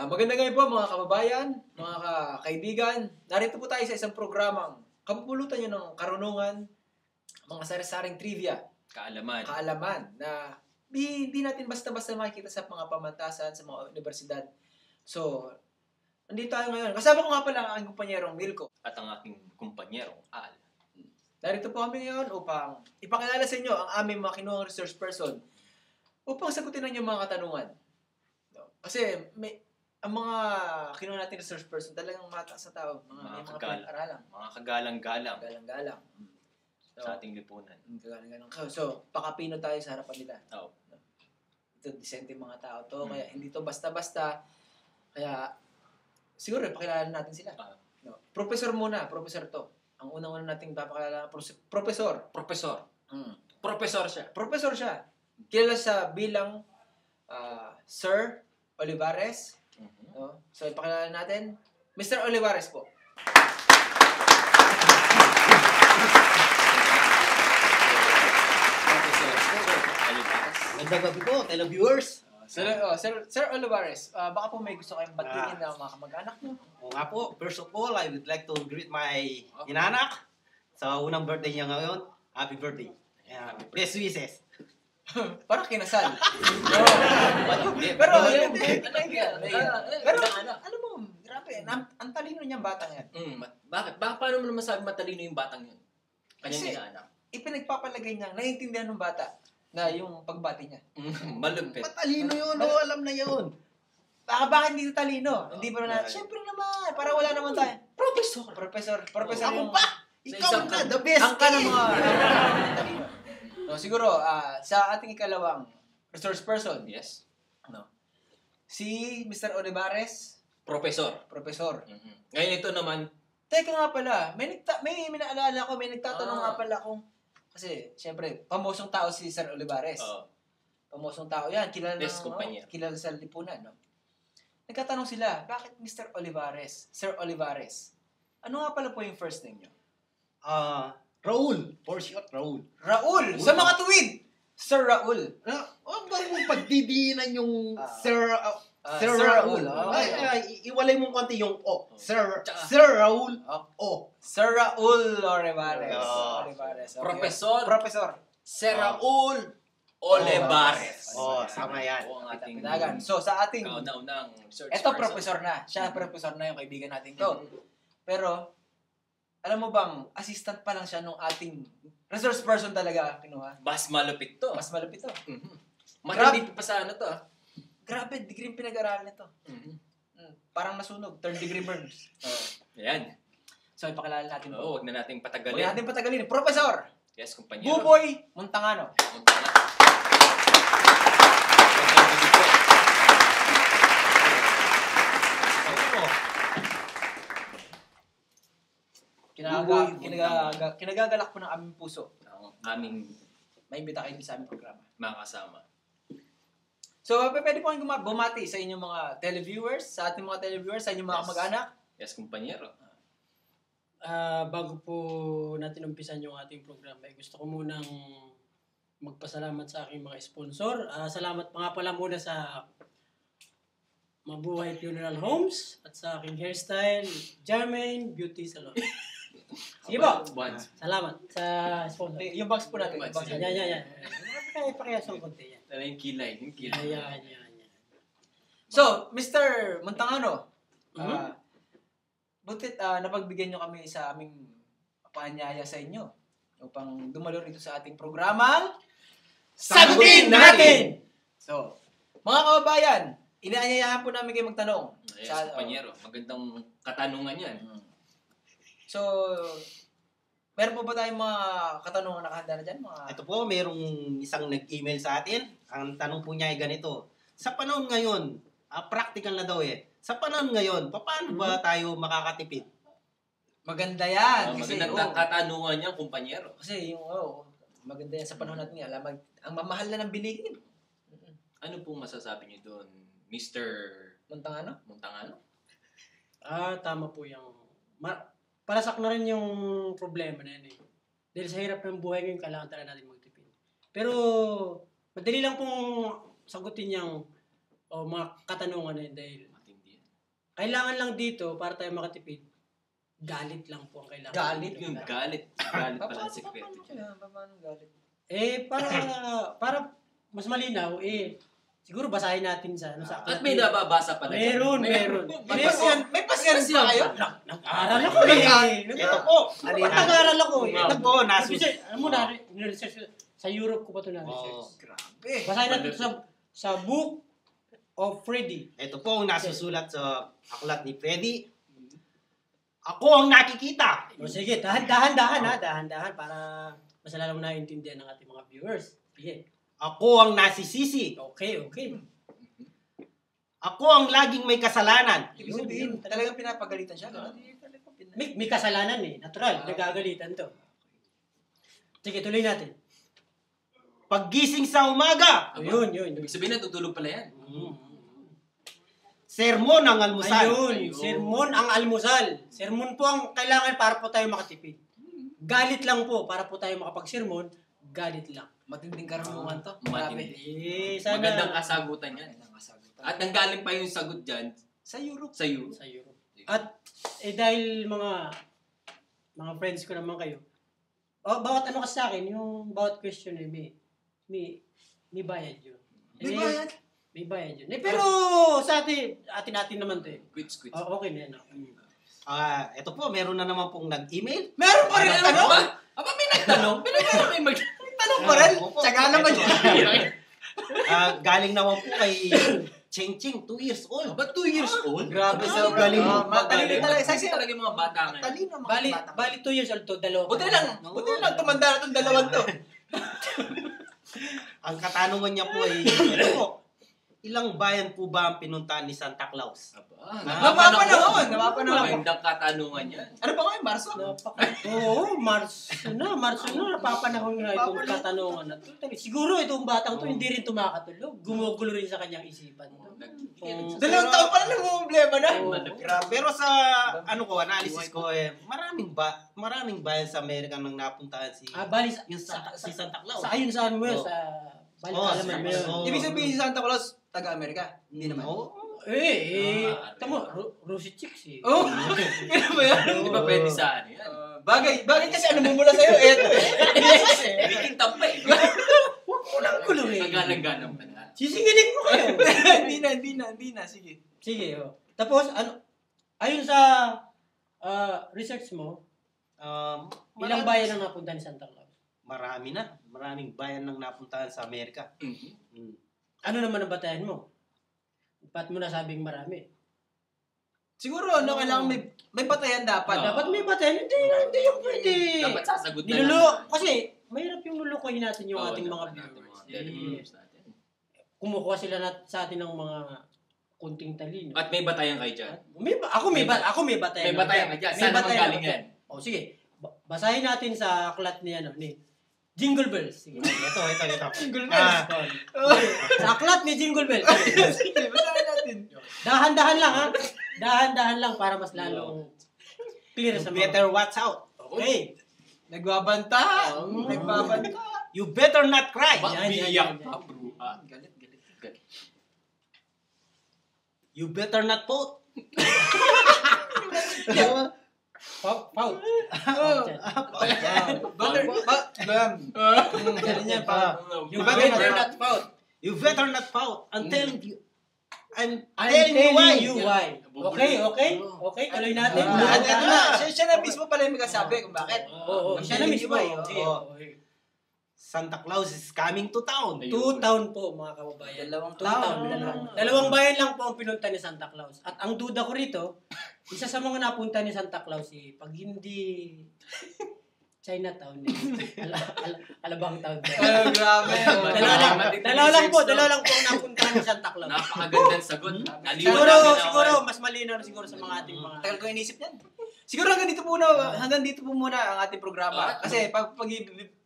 Magandang gabi po mga kababayan, mga kaibigan. Narito po tayo sa isang programang kapupulutan nyo ng karunungan, mga sari-saring trivia, kaalaman na di natin basta-basta makikita sa mga pamantasan, sa mga universidad. So, nandito tayo ngayon. Kasama ko nga pala ang aking kumpanyerong Milko. At ang aking kumpanyerong Al. Narito po kami ngayon upang ipakilala sa inyo ang aming mga kinuhang research person upang sagutin ang inyong mga katanungan. Kasi ang mga kinuha natin research person talagang mataas sa tao. Mga pinag-aralan. Mga kagalang-galang. Kagalang-galang. So, sa ating lipunan. Kagalang-galang. So, pakapino tayo sa harapan nila. Oh. Ito, disente mga tao to. Kaya hindi to basta-basta. Kaya, siguro, pakilala natin sila. Professor muna. Professor to. Ang unang-una nating papakilala, professor. Professor siya. Professor siya. Kilala siya bilang Sir Olivares. No? So, ipakilala natin, Mr. Olivares po. Magandang gabi po, televiewers. Sir Olivares, baka po may gusto kayong batiin na mga kamag-anak niyo. Oo nga po, first of all, I would like to greet my inanak sa unang birthday niya ngayon. Happy birthday. Best wishes. Parang kinasal. Pero, alam mo, grabe, ang talino niyang batang yan. Bakit? Paano mo naman sabi matalino yung batang yun? Kanyang inaanak. Ipinagpapalagay niya, naiintindihan ng bata na yung pagbati niya. Malupit. Matalino yun, alam na yun. Bakit hindi talino? Hindi ba na, syempre naman, para wala naman tayo. Professor Ako yung... pa! Ikaw na, the best! Ang ka ng mga talino. So, siguro, sa ating ikalawang resource person, Yes. si Mr. Olivares, Professor. Ngayon ito naman, teka nga pala, may naalala ko, may nagtatanong nga pala kung, kasi, syempre, pamosong tao si Sir Olivares. Pamosong tao yan, kilala kilala sa lipunan, no? Nagkatanong sila, bakit Mr. Olivares? Sir Olivares? Ano nga pala po yung first name nyo? Raul. For short, Raul. Raul! Sa mga tuwid! Sir Raul. Huwag ba mong pagdidiinan yung Sir Raul. Iwalay mong konti yung O. Sir Raul. O. Sir Raul Olivares. Professor. Sir Raul Olivares. Sama yan. Ang ating So, sa ating... kauna-unang research Eto, person. professor na. Siya, professor na yung kaibigan natin to. Pero, alam mo bang, assistant pa lang siya nung ating resource person talaga kinuha. Mas malupit to. Mas malapit to. Matindi pa sa ano to. Grabe, degree yung pinag-aralan nito. Parang nasunog. 3rd degree burns. Ayan. So, ipakilala natin po. Huwag na nating patagalin. Huwag natin patagalin. Professor! Yes, kumpanyero. Buboy Montangano. Kinagagalak po ng aming puso. Aming maimbita kayo sa aming programa. makasama. So, pwede po kayong bumati sa inyong mga televiewers, sa ating mga televiewers, sa inyong mga kamag-anak. Yes, kumpanyero. Bago po natin umpisan yung ating programa, gusto ko munang magpasalamat sa aking mga sponsor. Salamat pa nga pala muna sa Mabuhay Funeral Homes at sa aking hairstyle, Jermaine Beauty Salon. Sige po. Salamat sa sponsor. Yung box po natin. Yan. Pakiyas ng konti yan. Tala yung kilay. Yan. So, Mr. Montangano, butit napagbigyan nyo kami sa aming paanyaya sa inyo upang dumalo rito sa ating programang Sagutin Natin! So, mga kababayan, inaanyayahan po namin kayo magtanong. Yes, kumpanyero. Magandang katanungan yan. So, meron po ba tayong mga katanungan nakahanda na dyan? Ito po, mayroong isang nag-email sa atin. Ang tanong po niya ay ganito. Sa panahon ngayon, practical na daw sa panahon ngayon, paano ba tayo makakatipid? Maganda yan. Magandang katanungan niya, kumpanyero. Kasi yung, maganda yan sa panahon natin nga. Ang mamahal na ng bilihin. Ano pong masasabi niyo doon, Mr. Montangano? Tama po yung... Palasak na rin yung problema na yan Dahil sa hirap ng buhay ngayon, kailangan talaga natin magtipid. Pero, madali lang pong sagutin yung mga katanungan na yun dahil kailangan lang dito, para tayo makatipid, galit lang po ang kailangan. Galit Yung galit. Galit pala ang sekreto. Paano galit? Para mas malinaw, siguro basahin natin sa sa At may nababasa pala. Meron. May pasyan ba kayo? Nag-aaral ako Ito po. Nag-aaral ako Ito po, Alam mo na, research sa Europe ko pa ito na-research. Grabe. Basahin natin sa Book of Freddy. Ito po ang nasusulat sa aklat ni Freddy. Ako ang nakikita. O sige, dahan-dahan para mas lalo na intindihan ng ating mga viewers. Sige. Ako ang nasisisi. Okay. Ako ang laging may kasalanan. Ibig sabihin, talagang pinapagalitan siya. May kasalanan natural, nagagalitan to. Sige, tuloy natin. Paggising sa umaga. Yun. Ibig sabihin natutulog pala yan. Sermon ang almusal. Ayun, sermon ang almusal. Sermon po ang kailangan para po tayo makatipid. Galit lang po, para po tayo makapag-sermon, galit lang. Matinding karunungan to. Matindi. Sana Magandang kasagutan yan. At nanggaling pa yung sagot dyan Sa Europe. sa Europe. sa Europe. At dahil mga friends ko naman kayo, bawat ano kasi sa akin, yung bawat question may bayad yun. May bayad? May bayad yun. Pero sa atin naman to Quits. Okay na yan. Ito po, meron na naman pong nag-email. Meron pa rin Ano ba? Aba, may nagtanong. Pero may Tanong pa rin. Opo. Tsaga naman yan. Galing naman po kay Cheng, 2 years old. Aba, 2 years old? Grabe sa galing mo. Matalino talaga. Kasi talaga yung mga bata ngayon. Matalino ang mga bata. Bali 2 years old to, dalawa. Buti lang tumanda na itong dalawang to. Ang katanungan niya po ay, ilang bayan po ba ang pinuntahan ni Santa Claus? Napapanahon. Magandang katanungan yan. Ano pa ngayon, Marso? Oo, Marso na. Napapanahon nga itong katanungan na to. Siguro itong batang to hindi rin tumakatulog. Gumugulo rin sa kanyang isipan. Dalawang taon pa lang problema na. Grabe. Pero sa analysis ko maraming bayan sa Amerika nang napuntahan si si Santa Claus. Ayon saan mo yun? Sa Balakaalaman mo yun. Ibig sabihin si Santa Claus, taga-Amerika. Hindi naman. Tamo, Rosy Chicks Oh, kaya ba yan? Hindi ba pwede sa ano yan? Bagay kasi ano mumula sa'yo, eto Naging tampay. Walang kulo Nagalang-galang pa na. Sisingilin mo kayo. Hindi na, sige. Sige, Tapos, ayon sa research mo, ilang bayan ang napunta ni Santa Claus? Maraming bayan nang napuntahan sa Amerika. Ano naman ang batayan mo? Ba't mo nasabing marami? Siguro, kailangan may patayan dapat. Dapat may batayan. Hindi yung pwede. Dapat sasagot na Kasi, mahirap yung lulukoy natin yung ating mga viewers. Kumukuha sila sa atin ng mga kunting talino. At may batayan kayo dyan. Ako may batayan. May batayan ka dyan. Saan naman galing yan? Sige. Basahin natin sa aklat ni Jingle Bells. Sige. Ito. Jingle bells. Sa aklat ni Jingle Bells. Sige, basahin natin. Dahan-dahan lang ha. Dahan-dahan lang para mas lalong clear sa mga. Better watch out. Okay. Nagbabanta. You better not cry. Biyak pa, bro. Galit. You better not pout. Pout. Galing yan pa. You better not pout. You better not pout. I'm telling you why. Okay, tuloy natin. Siya na mismo pala yung magsasabi kung bakit. Oo, siya na mismo. Santa Claus is coming to town. 2 town po, mga kababayan. Dalawang Dalawang bayan lang po ang pinunta ni Santa Claus. At ang duda ko rito, isa sa mga napunta ni Santa Claus, pag hindi Chinatown, Alabang Town. Grabe. Dalawa lang po ang napuntahan ni Santa Claus. Napakagandang sagot. Siguro, mas malinaw na siguro sa mga ating mga... Tagal ko inisip yan. Siguro hanggang dito po muna ang ating programa. Kasi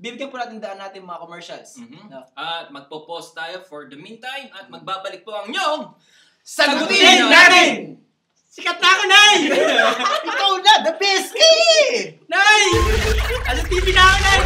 bibigyan po natin daan natin mga commercials. No? At magpo-pause tayo for the meantime at magbabalik po ang inyong Sagutin natin! Sikat na ako, Nay! Ikaw na, the best key! Nay! Ano TV na ako, Nay?